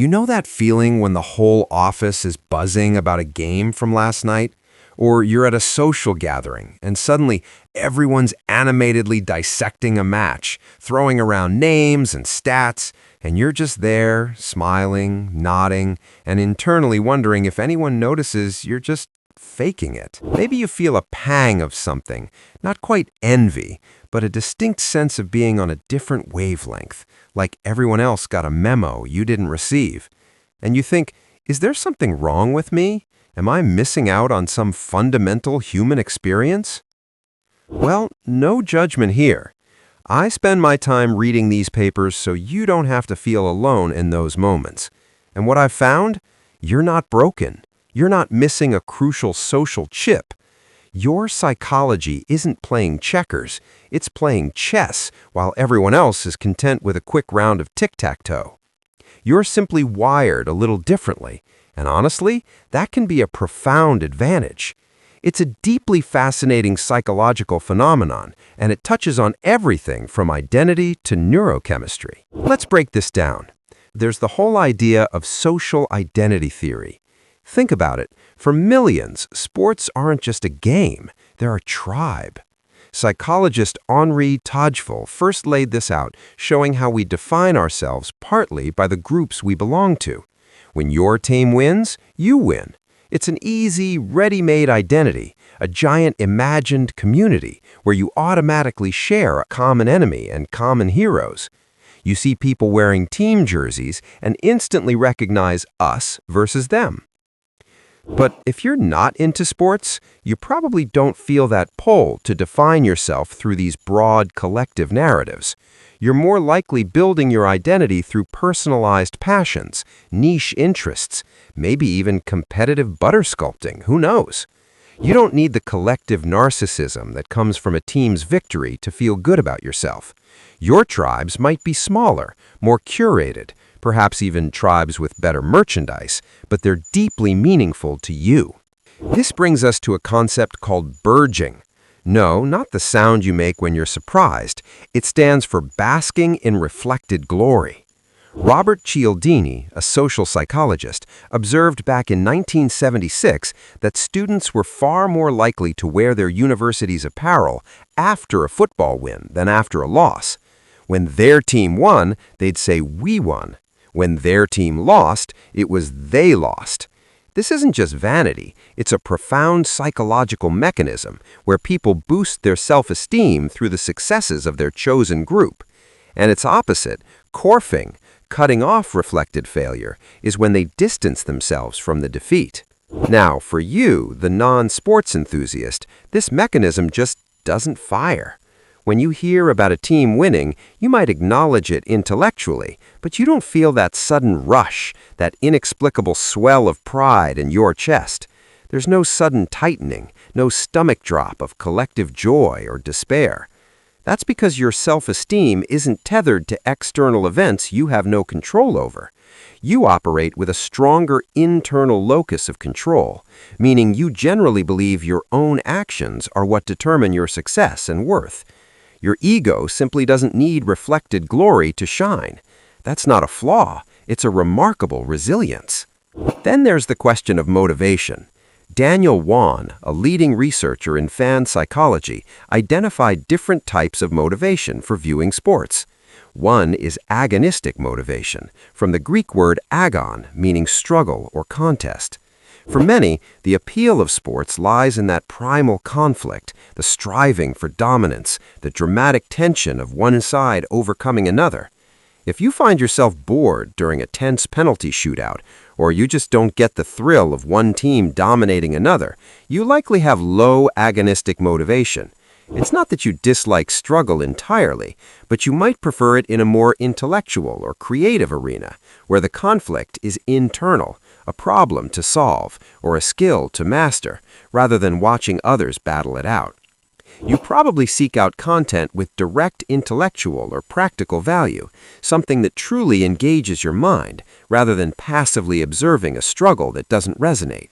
You know that feeling when the whole office is buzzing about a game from last night? Or you're at a social gathering, and suddenly everyone's animatedly dissecting a match, throwing around names and stats, and you're just there, smiling, nodding, and internally wondering if anyone notices you're just faking it. Maybe you feel a pang of something, not quite envy, but a distinct sense of being on a different wavelength, like everyone else got a memo you didn't receive. And you think, is there something wrong with me? Am I missing out on some fundamental human experience? Well, no judgment here. I spend my time reading these papers so you don't have to feel alone in those moments. And what I've found? You're not broken. You're not missing a crucial social chip. Your psychology isn't playing checkers. It's playing chess while everyone else is content with a quick round of tic-tac-toe. You're simply wired a little differently. And honestly, that can be a profound advantage. It's a deeply fascinating psychological phenomenon, and it touches on everything from identity to neurochemistry. Let's break this down. There's the whole idea of social identity theory. Think about it. For millions, sports aren't just a game, they're a tribe. Psychologist Henri Tajfel first laid this out, showing how we define ourselves partly by the groups we belong to. When your team wins, you win. It's an easy, ready-made identity, a giant imagined community where you automatically share a common enemy and common heroes. You see people wearing team jerseys and instantly recognize us versus them. But if you're not into sports, you probably don't feel that pull to define yourself through these broad collective narratives. You're more likely building your identity through personalized passions, niche interests, maybe even competitive butter sculpting, who knows? You don't need the collective narcissism that comes from a team's victory to feel good about yourself. Your tribes might be smaller, more curated, perhaps even tribes with better merchandise, but they're deeply meaningful to you. This brings us to a concept called burgeoning. No, not the sound you make when you're surprised. It stands for basking in reflected glory. Robert Cialdini, a social psychologist, observed back in 1976 that students were far more likely to wear their university's apparel after a football win than after a loss. When their team won, they'd say, "We won." When their team lost, it was "they lost." This isn't just vanity, it's a profound psychological mechanism where people boost their self-esteem through the successes of their chosen group. And its opposite, corfing, cutting off reflected failure, is when they distance themselves from the defeat. Now, for you, the non-sports enthusiast, this mechanism just doesn't fire. When you hear about a team winning, you might acknowledge it intellectually, but you don't feel that sudden rush, that inexplicable swell of pride in your chest. There's no sudden tightening, no stomach drop of collective joy or despair. That's because your self-esteem isn't tethered to external events you have no control over. You operate with a stronger internal locus of control, meaning you generally believe your own actions are what determine your success and worth. Your ego simply doesn't need reflected glory to shine. That's not a flaw, it's a remarkable resilience. Then there's the question of motivation. Daniel Wann, a leading researcher in fan psychology, identified different types of motivation for viewing sports. One is agonistic motivation, from the Greek word agon, meaning struggle or contest. For many, the appeal of sports lies in that primal conflict, the striving for dominance, the dramatic tension of one side overcoming another. If you find yourself bored during a tense penalty shootout, or you just don't get the thrill of one team dominating another, you likely have low agonistic motivation. It's not that you dislike struggle entirely, but you might prefer it in a more intellectual or creative arena, where the conflict is internal, a problem to solve, or a skill to master, rather than watching others battle it out. You probably seek out content with direct intellectual or practical value, something that truly engages your mind, rather than passively observing a struggle that doesn't resonate.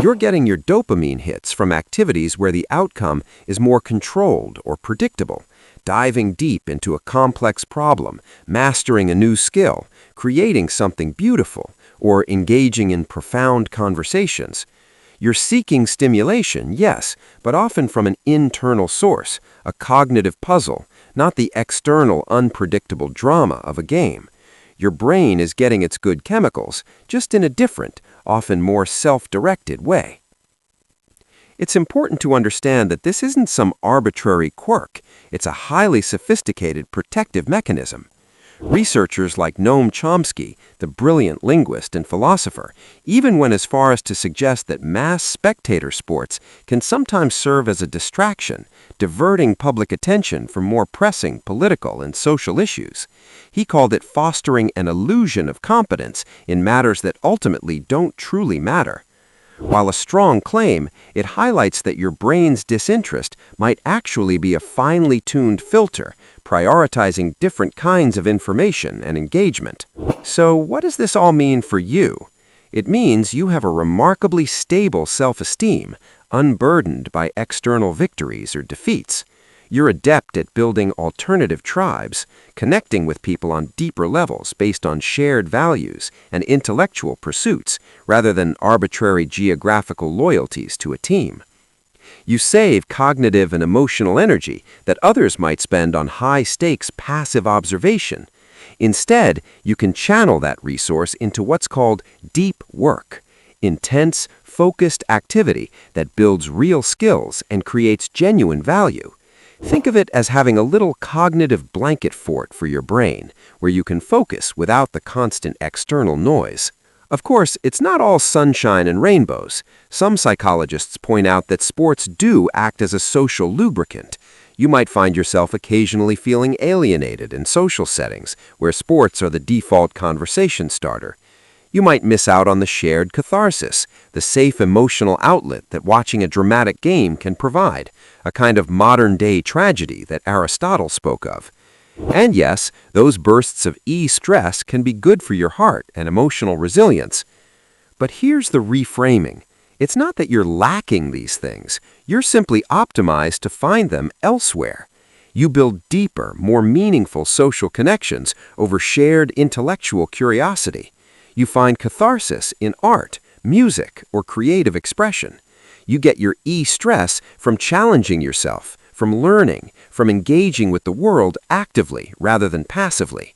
You're getting your dopamine hits from activities where the outcome is more controlled or predictable. diving deep into a complex problem, mastering a new skill, creating something beautiful, or engaging in profound conversations. You're seeking stimulation, yes, but often from an internal source, a cognitive puzzle, not the external, unpredictable drama of a game. Your brain is getting its good chemicals, just in a different, often more self-directed way. It's important to understand that this isn't some arbitrary quirk. It's a highly sophisticated protective mechanism. Researchers like Noam Chomsky, the brilliant linguist and philosopher, even went as far as to suggest that mass spectator sports can sometimes serve as a distraction, diverting public attention from more pressing political and social issues. He called it fostering an illusion of competence in matters that ultimately don't truly matter. While a strong claim, it highlights that your brain's disinterest might actually be a finely tuned filter, prioritizing different kinds of information and engagement. So, what does this all mean for you? It means you have a remarkably stable self-esteem, unburdened by external victories or defeats. You're adept at building alternative tribes, connecting with people on deeper levels based on shared values and intellectual pursuits, rather than arbitrary geographical loyalties to a team. You save cognitive and emotional energy that others might spend on high-stakes passive observation. Instead, you can channel that resource into what's called deep work, intense, focused activity that builds real skills and creates genuine value. Think of it as having a little cognitive blanket fort for your brain, where you can focus without the constant external noise. Of course, it's not all sunshine and rainbows. Some psychologists point out that sports do act as a social lubricant. You might find yourself occasionally feeling alienated in social settings, where sports are the default conversation starter. You might miss out on the shared catharsis, the safe emotional outlet that watching a dramatic game can provide, a kind of modern-day tragedy that Aristotle spoke of. And yes, those bursts of stress can be good for your heart and emotional resilience. But here's the reframing. It's not that you're lacking these things. You're simply optimized to find them elsewhere. You build deeper, more meaningful social connections over shared intellectual curiosity. You find catharsis in art, music, or creative expression. You get your stress from challenging yourself, from learning, from engaging with the world actively rather than passively.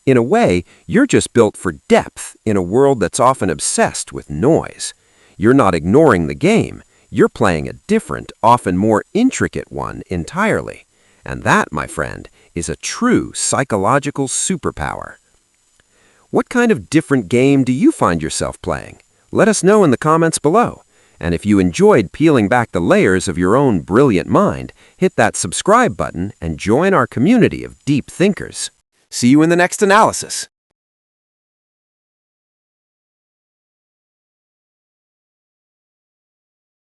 In a way, you're just built for depth in a world that's often obsessed with noise. You're not ignoring the game. You're playing a different, often more intricate one entirely. And that, my friend, is a true psychological superpower. What kind of different game do you find yourself playing? Let us know in the comments below. And if you enjoyed peeling back the layers of your own brilliant mind, hit that subscribe button and join our community of deep thinkers. See you in the next analysis.